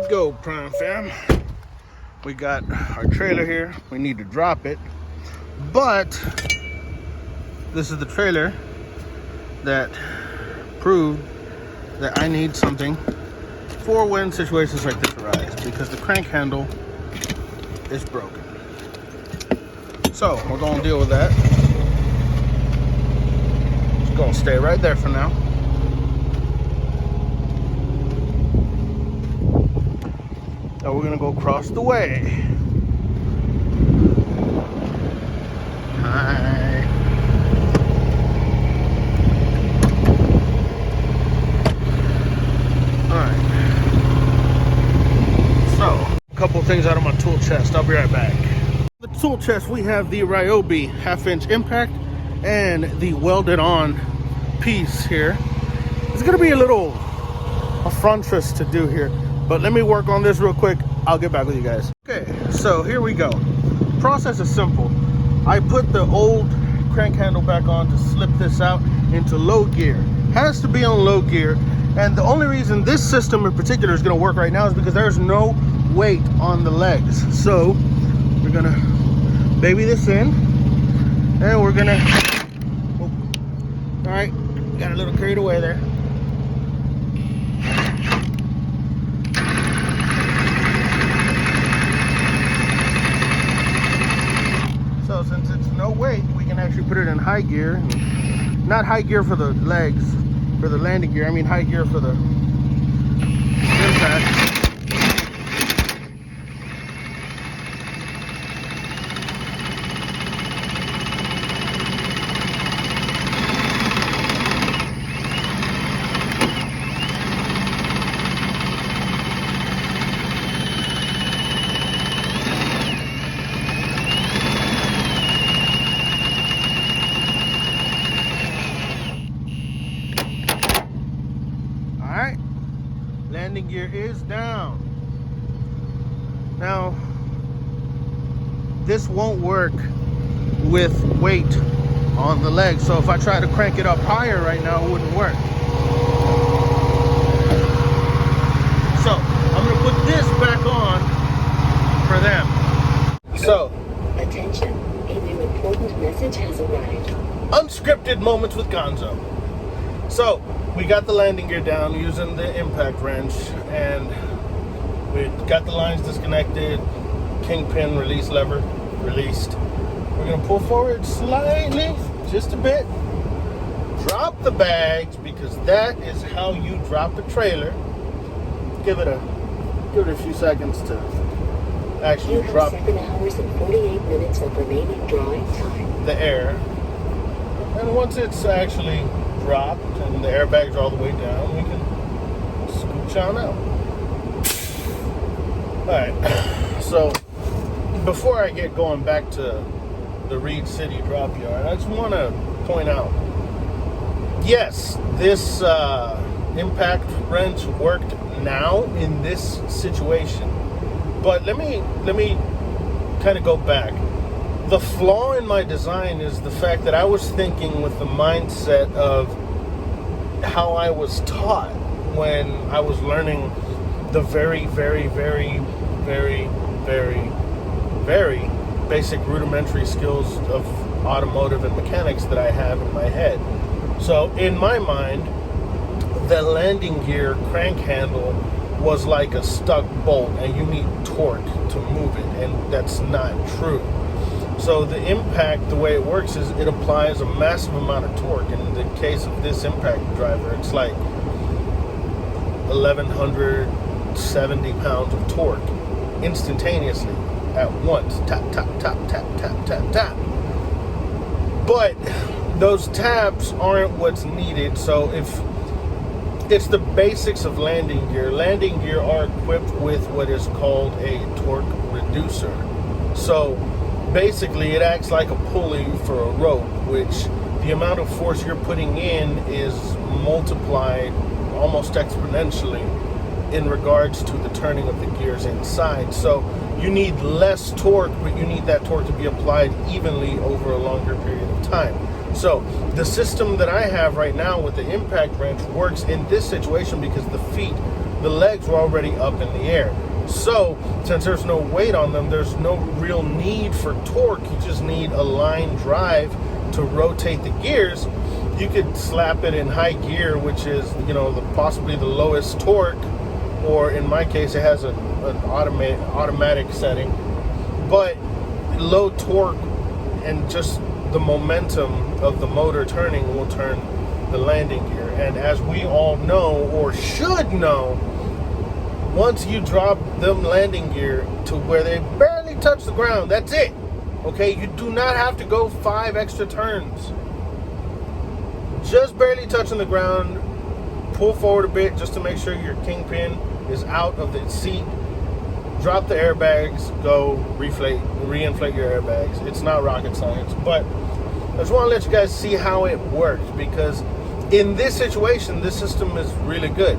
go, Prime Fam. We got our trailer here. We need to drop it. But this is the trailer that proved that I need something for when situations like this arise, because the crank handle is broken. So we're gonna deal with that. It's gonna stay right there for now. Now we're gonna go across the way. Hi. Alright. So, a couple of things out of my tool chest. I'll be right back. The tool chest, we have the Ryobi 1/2" impact and the welded on piece here. It's gonna be a little affrontrous to do here, but let me work on this real quick. I'll get back with you guys. Okay, so here we go. Process is simple. I put the old crank handle back on to slip this out into low gear. Has to be on low gear. And the only reason this system in particular is gonna work right now is because there's no weight on the legs. So we're gonna baby this in and we're gonna, oh, all right, got a little carried away there. So since it's no weight, we can actually put it in high gear. Not high gear for the legs, for the landing gear. I mean high gear for the impact. Landing gear is down. Now, this won't work with weight on the legs. So if I try to crank it up higher right now, it wouldn't work. So I'm gonna put this back on for them. So, attention, a new important message has arrived. Unscripted moments with Gonzo. So we got the landing gear down using the impact wrench, and we got the lines disconnected, kingpin release lever released. We're gonna pull forward slightly, just a bit, drop the bags, because that is how you drop a trailer. Give it a few seconds to actually You have drop 7 hours and 48 minutes of remaining drawing time. the air. And once it's actually dropped and the airbags are all the way down, we can scooch on out. Alright, so before I get going back to the Reed City drop yard, I just want to point out, yes, this impact wrench worked now in this situation, but let me kind of go back. The flaw in my design is the fact that I was thinking with the mindset of how I was taught when I was learning the very, very, very, very, very, very basic rudimentary skills of automotive and mechanics that I have in my head. So in my mind, the landing gear crank handle was like a stuck bolt and you need torque to move it, and that's not true. So the impact, the way it works is it applies a massive amount of torque. In the case of this impact driver, it's like 1,170 pounds of torque instantaneously at once. Tap, tap, tap, tap, tap, tap, tap. But those taps aren't what's needed. So if it's the basics of landing gear are equipped with what is called a torque reducer. So basically, it acts like a pulley for a rope, which the amount of force you're putting in is multiplied almost exponentially in regards to the turning of the gears inside. So you need less torque, but you need that torque to be applied evenly over a longer period of time. So the system that I have right now with the impact wrench works in this situation because the feet the legs were already up in the air. So since there's no weight on them, there's no real need for torque. You just need a line drive to rotate the gears. You could slap it in high gear, which is, you know, possibly the lowest torque, or in my case, it has an automatic setting. But low torque and just the momentum of the motor turning will turn the landing gear. And as we all know, or should know, once you drop them landing gear to where they barely touch the ground, that's it. Okay, you do not have to go 5 extra turns. Just barely touching the ground, pull forward a bit just to make sure your kingpin is out of the seat. Drop the airbags, go reinflate your airbags. It's not rocket science, but I just want to let you guys see how it works, because in this situation, this system is really good.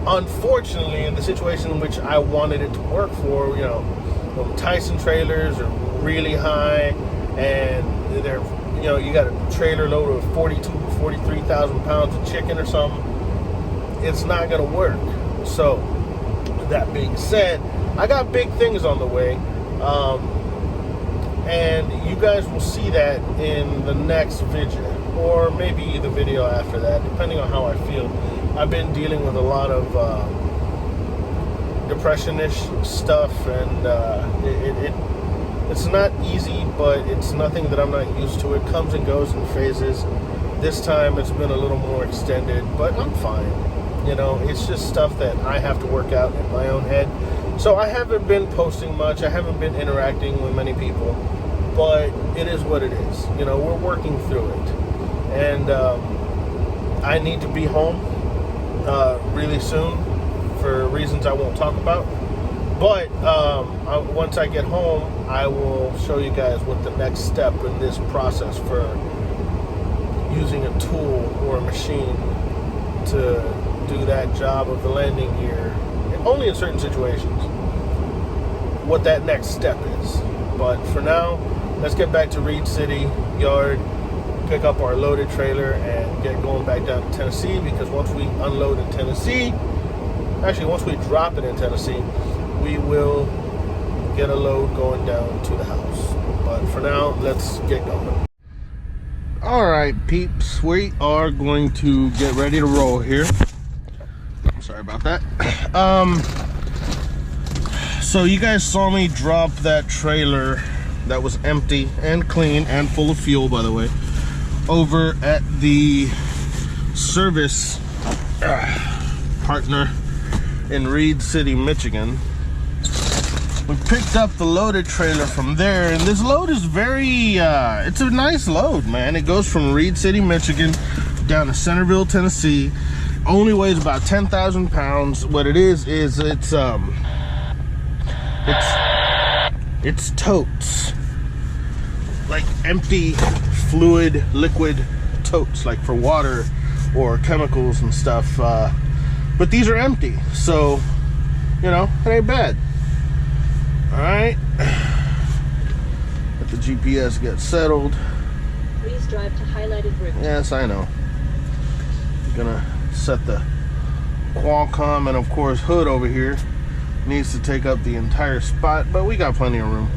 Unfortunately, in the situation in which I wanted it to work for, you know, Tyson trailers are really high, and they're, you know, you got a trailer load of 43,000 pounds of chicken or something. It's not going to work. So, that being said, I got big things on the way. And you guys will see that in the next video, or maybe the video after that, depending on how I feel. I've been dealing with a lot of depression-ish stuff, and it's not easy, but it's nothing that I'm not used to. It comes and goes in phases. This time it's been a little more extended, but I'm fine. You know, it's just stuff that I have to work out in my own head. So I haven't been posting much. I haven't been interacting with many people, but it is what it is. You know, we're working through it. And I need to be home really soon for reasons I won't talk about. But once I get home, I will show you guys what the next step in this process for using a tool or a machine to do that job of the landing gear, and only in certain situations, what that next step is. But for now, let's get back to Reed City Yard, pick up our loaded trailer, and get going back down to Tennessee, because once we unload in Tennessee, actually once we drop it in Tennessee, we will get a load going down to the house. But for now, let's get going. All right, peeps, we are going to get ready to roll here. Sorry about that. So you guys saw me drop that trailer that was empty and clean and full of fuel, by the way, over at the service partner in Reed City, Michigan. We picked up the loaded trailer from there, and this load is very, it's a nice load, man. It goes from Reed City, Michigan, down to Centerville, Tennessee. Only weighs about 10,000 pounds. What it is it's totes, like empty fluid, liquid totes, like for water or chemicals and stuff. But these are empty, so you know it ain't bad. All right, let the GPS get settled. Please drive to highlighted route. Yes, I know. I'm gonna set the Qualcomm, and of course Hood over here needs to take up the entire spot, but we got plenty of room.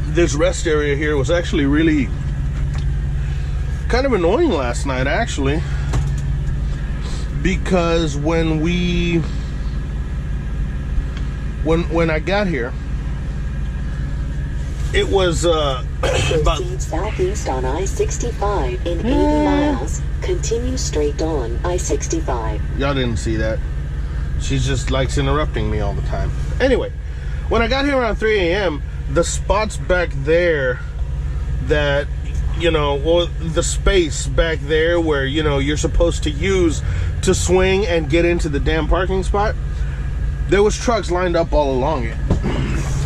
This rest area here was actually really kind of annoying last night, actually, because when I got here, it was about southeast on I-65 in 80 miles. Continue straight on I-65. Y'all didn't see that. She just likes interrupting me all the time. Anyway, when I got here around 3 a.m., the spots back there that, you know, well, the space back there where, you know, you're supposed to use to swing and get into the damn parking spot, there was trucks lined up all along it.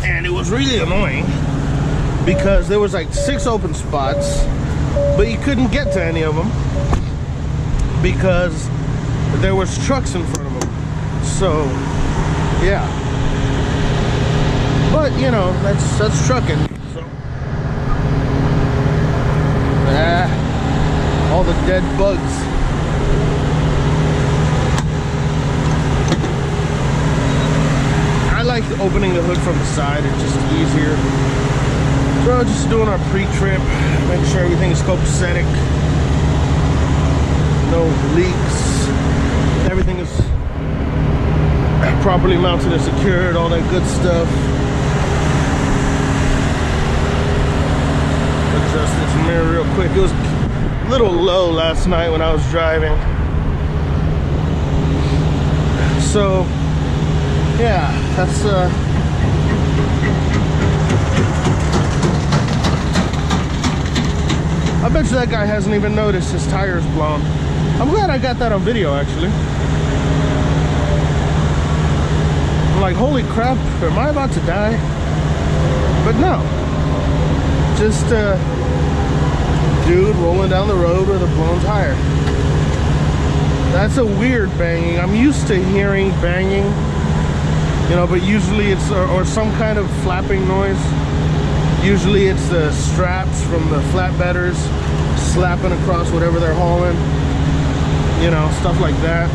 And it was really annoying because there was like 6 open spots, but you couldn't get to any of them because there was trucks in front of them. So, yeah. But, you know, that's trucking. So, all the dead bugs. opening the hood from the side. It's just easier. So just doing our pre-trip, making sure everything is copacetic, no leaks, everything is properly mounted and secured, all that good stuff. Adjust this mirror real quick. It was a little low last night when I was driving. So yeah, that's I bet you that guy hasn't even noticed his tires blown. I'm glad I got that on video, actually. I'm like, holy crap, am I about to die? But no. Just a dude rolling down the road with a blown tire. That's a weird banging. I'm used to hearing banging, you know, but usually it's, or some kind of flapping noise. Usually it's the straps from the flatbedders slapping across whatever they're hauling, you know, stuff like that.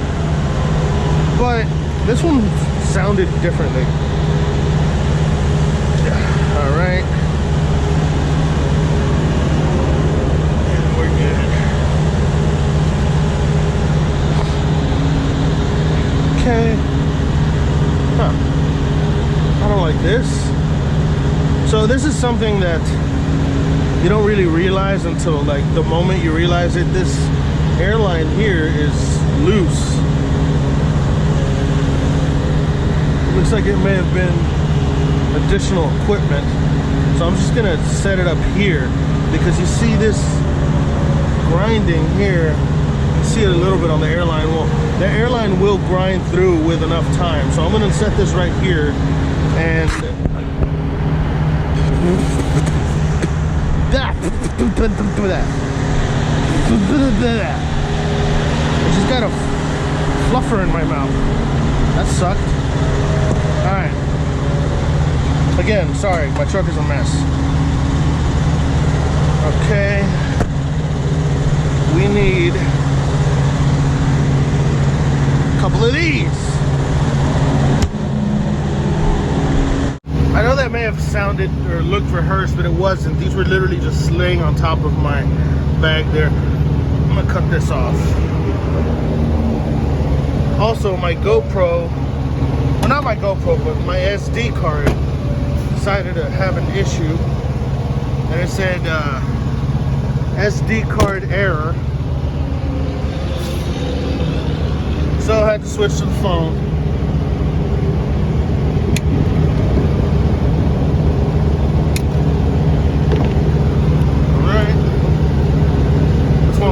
But this one sounded differently. All right. And we're good. Okay. Huh. I don't like this. So this is something that you don't really realize until like the moment you realize it. This airline here is loose. Looks like it may have been additional equipment. So I'm just gonna set it up here because you see this grinding here. You see it a little bit on the airline. Well, the airline will grind through with enough time. So I'm gonna set this right here and that. I just got a fluffer in my mouth. That sucked. Alright. Again, sorry, my truck is a mess. Okay. We need a couple of these. I know that may have sounded or looked rehearsed, but it wasn't. These were literally just laying on top of my bag there. I'm gonna cut this off. Also, my GoPro, well, not my GoPro, but my SD card decided to have an issue. And it said SD card error. So I had to switch to the phone.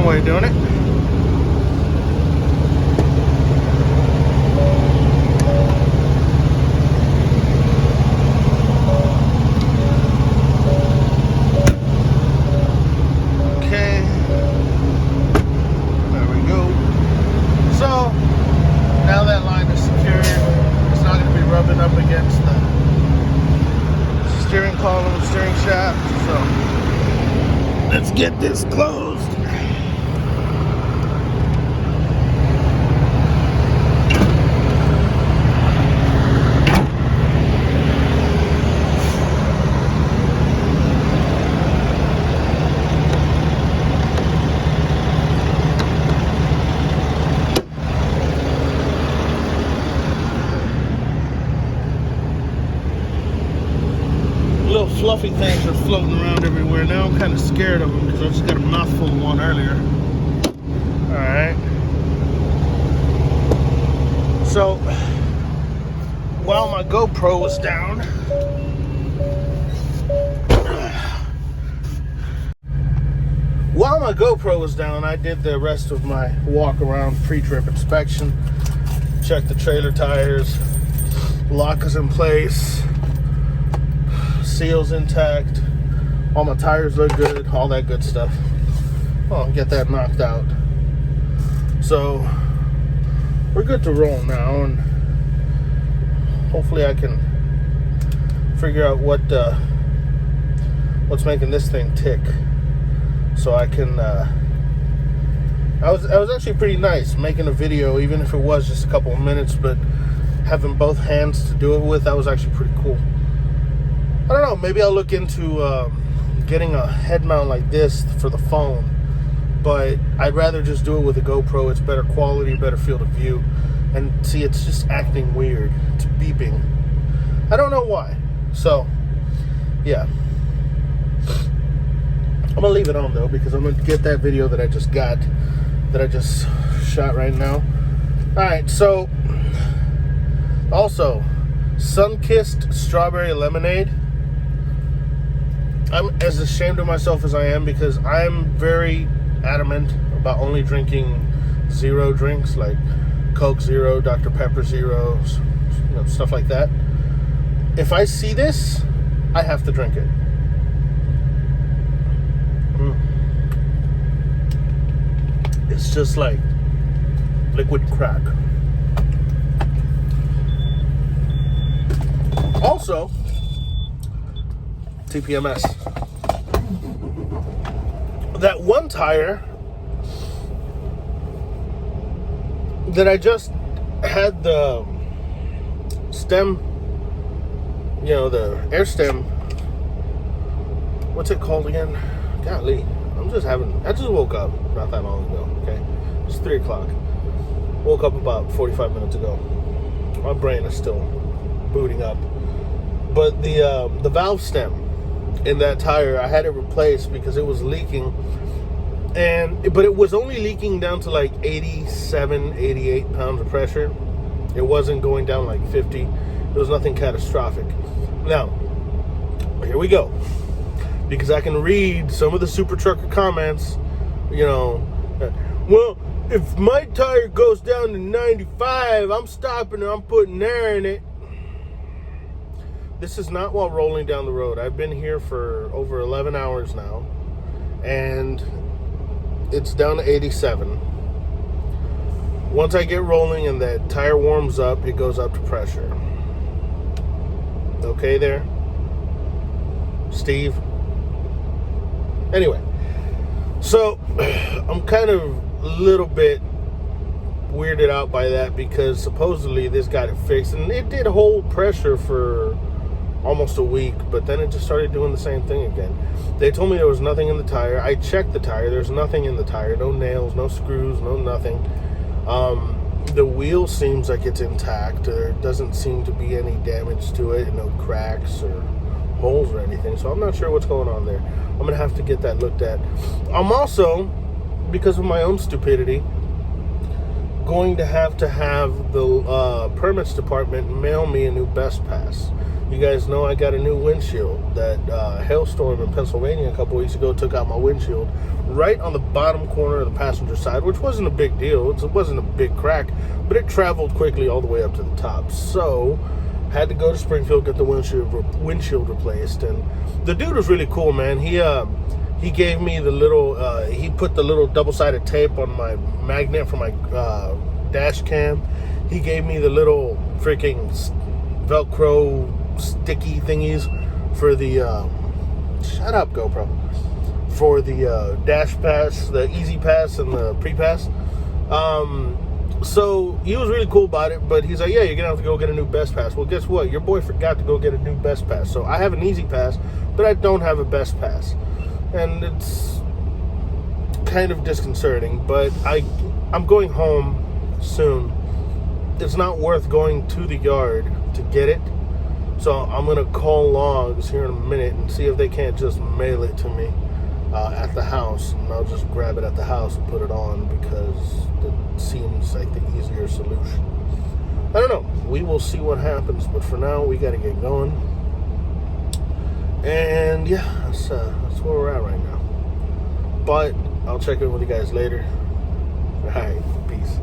Way of doing it. Okay. There we go. So now that line is secured. It's not going to be rubbing up against the steering column, steering shaft. So let's get this closed. Little fluffy things are floating around everywhere. Now I'm kind of scared of them because I just got a mouthful of one earlier. Alright. So, while my GoPro was down, I did the rest of my walk around pre-trip inspection. Checked the trailer tires, lock is in place, seals intact, all my tires look good, all that good stuff. I'll get that knocked out. So we're good to roll now, and hopefully I can figure out what's making this thing tick, so I can I was actually pretty nice making a video, even if it was just a couple of minutes, but having both hands to do it with, that was actually pretty cool. I don't know, maybe I'll look into getting a head mount like this for the phone, but I'd rather just do it with a GoPro. It's better quality, better field of view. And see, it's just acting weird. It's beeping. I don't know why. So, yeah. I'm going to leave it on, though, because I'm going to get that video that I just shot right now. Alright, so, also, Sunkissed Strawberry Lemonade. I'm as ashamed of myself as I am, because I'm very adamant about only drinking zero drinks, like Coke Zero, Dr. Pepper Zeros, stuff like that. If I see this, I have to drink it. It's just like liquid crack. Also, TPMS. That one tire that I just had the stem, the air stem, what's it called again? Golly, I just woke up not that long ago, okay? It's 3 o'clock. Woke up about 45 minutes ago. My brain is still booting up. But the valve stem in that tire, I had it replaced because it was leaking. But it was only leaking down to like 87, 88 pounds of pressure. It wasn't going down like 50. It was nothing catastrophic. Now, here we go. Because I can read some of the Super Trucker comments, well, if my tire goes down to 95, I'm stopping and I'm putting air in it. This is not while rolling down the road. I've been here for over 11 hours now, and it's down to 87. Once I get rolling and that tire warms up, it goes up to pressure. Okay there, Steve? Anyway, so I'm kind of a little bit weirded out by that, because supposedly this got it fixed, and it did hold pressure for almost a week, but then it just started doing the same thing again. They told me there was nothing in the tire. I checked the tire. There's nothing in the tire. No nails, no screws, no nothing. The wheel seems like it's intact. There doesn't seem to be any damage to it, no cracks or holes or anything. So I'm not sure what's going on there. I'm going to have to get that looked at. I'm also, because of my own stupidity, going to have the permits department mail me a new Best Pass. You guys know I got a new windshield. That hailstorm in Pennsylvania a couple weeks ago took out my windshield right on the bottom corner of the passenger side, which wasn't a big deal. It wasn't a big crack, but it traveled quickly all the way up to the top. So, had to go to Springfield, get the windshield replaced. And the dude was really cool, man. He gave me the little, he put the little double-sided tape on my magnet for my dash cam. He gave me the little freaking Velcro sticky thingies for the shut up GoPro, for the dash pass, the easy pass and the pre-pass. So he was really cool about it, but he's like, yeah, you're gonna have to go get a new Best Pass. Well, guess what, your boy forgot to go get a new Best Pass. So I have an easy pass, but I don't have a Best Pass, and it's kind of disconcerting. But I'm going home soon. It's not worth going to the yard to get it. So I'm going to call Logs here in a minute and see if they can't just mail it to me at the house. And I'll just grab it at the house and put it on, because it seems like the easier solution. I don't know. We will see what happens. But for now, we got to get going. And yeah, that's where we're at right now. But I'll check in with you guys later. All right. Peace.